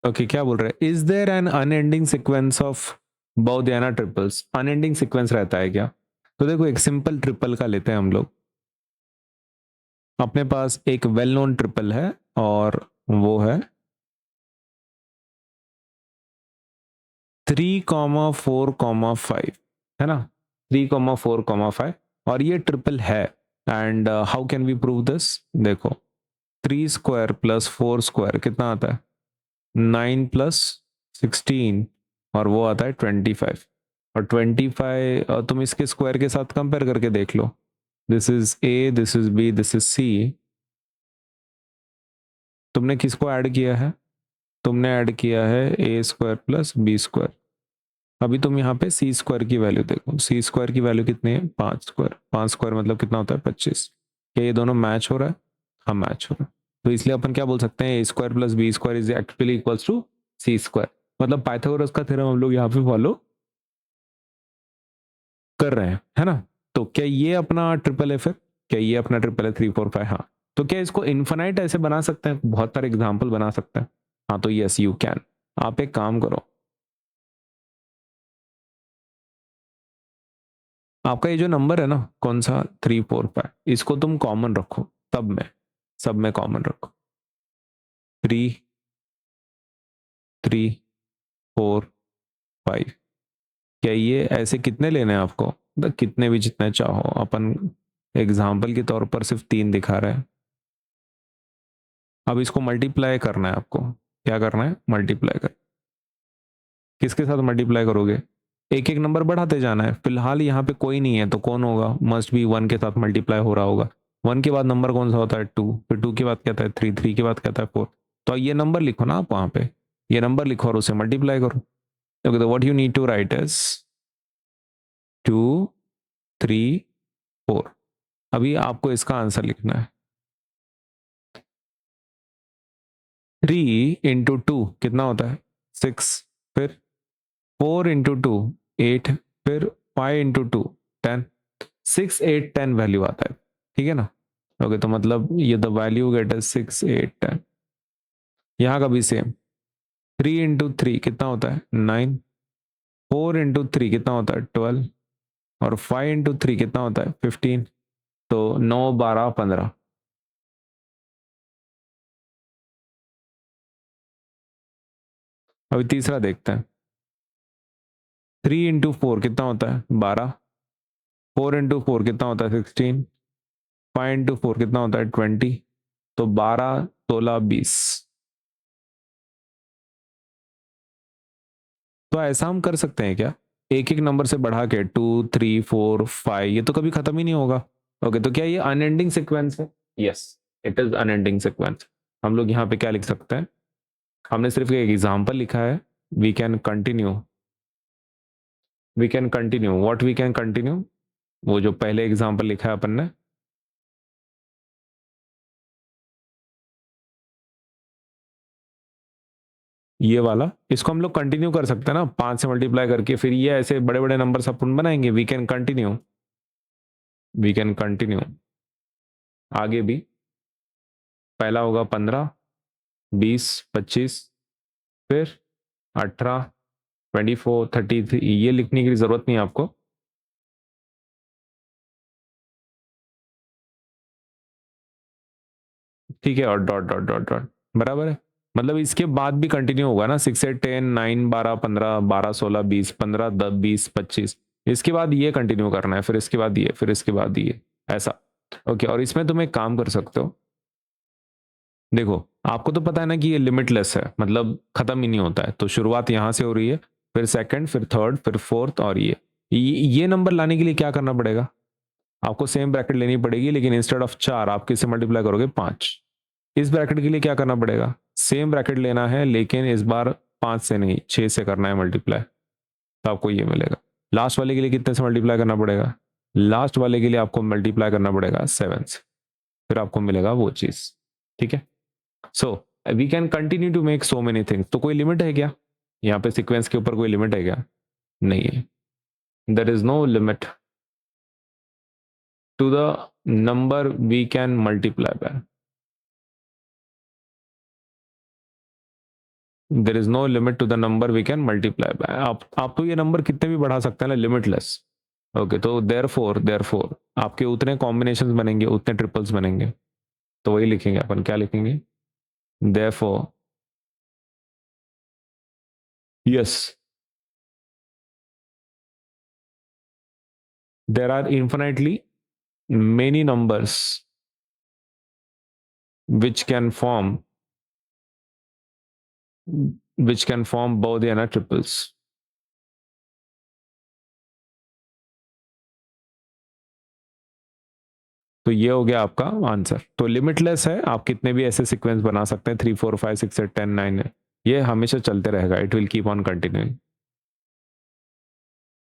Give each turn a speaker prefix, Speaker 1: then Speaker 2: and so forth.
Speaker 1: Okay, क्या बोल रहे हैं? Is there an unending sequence of Baudhayana triples? Unending sequence रहता है क्या? तो देखो, एक सिंपल ट्रिपल का लेते हैं हम लोग। अपने पास एक वेल नोन ट्रिपल है और वो है 3,4,5, है ना? 3,4,5 और ये ट्रिपल है। And how can we prove this? देखो, 3 स्क्वायर प्लस 4 स्क्वायर कितना आता है? 9 + 16 और वो आता है 25। और 25 तुम इसके स्क्वायर के साथ कंपेयर करके देख लो। This is A, this is B, this is C. तुमने किसको ऐड किया है? तुमने ऐड किया है A square plus B square. अभी तुम यहाँ पे सी स्क्वायर की वैल्यू देखो। सी स्क्वायर की वैल्यू कितनी है? 5 स्क्वायर। 5 स्क्वायर मतलब कितना होता है? 25। क्या ये दोनों मैच हो रहा है? हाँ, मैच हो रहा है। तो इसलिए अपन क्या बोल सकते हैं? A square plus B square is actually equals to C square. मतलब पाइथागोरस का थ्योरम हम लोग यहाँ पे फॉलो कर रहे हैं, है ना? तो क्या ये अपना ट्रिपल है? फिर क्या ये अपना ट्रिपल है? 3, 4, 5? हाँ। तो क्या इसको इन्फिनाइट ऐसे बना सकते हैं? बहुत सारे एग्जाम्पल बना सकते हैं। हाँ, तो यस यू कैन। आप एक काम करो, आपका ये जो नंबर है ना, कौन सा 3, 4, 5, इसको तुम कॉमन रखो। सब में कॉमन रखो। 3, 3, 4, 5। क्या ये ऐसे कितने लेने हैं आपको? मतलब कितने भी, जितने चाहो। अपन एग्जाम्पल के तौर पर सिर्फ 3 दिखा रहे हैं। अब इसको मल्टीप्लाई करना है आपको। क्या करना है? मल्टीप्लाई कर। किसके साथ मल्टीप्लाई करोगे? एक एक नंबर बढ़ाते जाना है। फिलहाल यहाँ पे कोई नहीं है तो कौन होगा? मस्ट बी 1 के साथ मल्टीप्लाई हो रहा होगा। 1 के बाद नंबर कौन सा होता है? 2। फिर 2 के बाद क्या आता है? 3। 3 के बाद क्या आता है? 4। तो ये नंबर लिखो ना आप वहां पे। ये नंबर लिखो और उसे मल्टीप्लाई करो। ओके, तो what you need to write is 2, 3, 4। अभी आपको इसका आंसर लिखना है। 3 × 2 कितना होता है? 6। फिर 4 × 2 8। फिर 5 × 2 10। 6, 8, 10 वैल्यू आता है, ठीक है ना? ओके, तो मतलब ये द वैल्यू गेट है 6, 8, 10। यहाँ का भी सेम। 3 × 3 कितना होता है? 9। 4 × 3 कितना होता है? 12। और 5 × 3 कितना होता है? 15। तो 9, 12, 15। अभी तीसरा देखते हैं। 3 × 4 कितना होता है? 12। 4 × 4 कितना होता है? 16। 5 × 4 कितना होता है? 20। तो 12, 16, 20। तो ऐसा हम कर सकते हैं क्या? एक एक नंबर से बढ़ा के 2, 3, 4, 5, ये तो कभी खत्म ही नहीं होगा। ओके, तो क्या ये अनएंडिंग सीक्वेंस है? Yes, it is unending sequence. हम लोग यहाँ पे क्या लिख सकते हैं? हमने सिर्फ एक एग्जाम्पल लिखा है। We can continue. What we can continue? वो जो पहले एग्जाम्पल लिखा है अपन ने, ये वाला, इसको हम लोग कंटिन्यू कर सकते हैं ना 5 से मल्टीप्लाई करके। फिर ये ऐसे बड़े बड़े नंबर अपन बनाएंगे। वी कैन कंटिन्यू आगे भी। पहला होगा 15, 20, 25। फिर 18, 24, 33। ये लिखने की जरूरत नहीं है आपको। ठीक है, और डॉट डॉट डॉट डॉट बराबर है। मतलब इसके बाद भी कंटिन्यू होगा ना, 6, 8, 10, 9, 12, 15, 12, 16, 20, 15, 10, 20, 25। इसके बाद ये कंटिन्यू करना है, फिर इसके बाद ये, फिर इसके बाद ये, ऐसा। ओके, और इसमें तुम एक काम कर सकते हो। देखो, आपको तो पता है ना कि ये लिमिटलेस है, मतलब खत्म ही नहीं होता है। तो शुरुआत यहां से हो रही है, फिर सेकंड, फिर थर्ड, फिर फोर्थ, और ये नंबर लाने के लिए क्या करना पड़ेगा? आपको सेम ब्रैकेट लेनी पड़ेगी, लेकिन इंस्टेड ऑफ 4 आप किससे मल्टीप्लाई करोगे? 5। इस ब्रैकेट के लिए क्या करना पड़ेगा? सेम ब्रैकेट लेना है, लेकिन इस बार 5 से नहीं, 6 से करना है मल्टीप्लाई। तो आपको ये मिलेगा। लास्ट वाले के लिए कितने से मल्टीप्लाई करना पड़ेगा? लास्ट वाले के लिए आपको मल्टीप्लाई करना पड़ेगा 7 से। फिर आपको मिलेगा वो चीज। ठीक है? So we can continue to make so many things. तो कोई लिमिट है क्या? यहाँ पे सीक्वेंस के ऊपर कोई लिमिट है क्या? नहीं है। There is no limit to the number we can multiply by. There is no limit to the number we can multiply by. आप तो ये नंबर कितने भी बढ़ा सकते हैं ना, लिमिटलेस। ओके, तो देयरफॉर आपके उतने कॉम्बिनेशंस बनेंगे, उतने ट्रिपल्स बनेंगे। तो वही लिखेंगे अपन, क्या लिखेंगे? Therefore yes, there are infinitely many numbers which can form both the and triples। तो ये हो गया आपका आंसर। तो लिमिटलेस है, आप कितने भी ऐसे सीक्वेंस बना सकते हैं, 3 4 5 6 8 10 9 है, ये हमेशा चलते रहेगा, it will keep on continuing.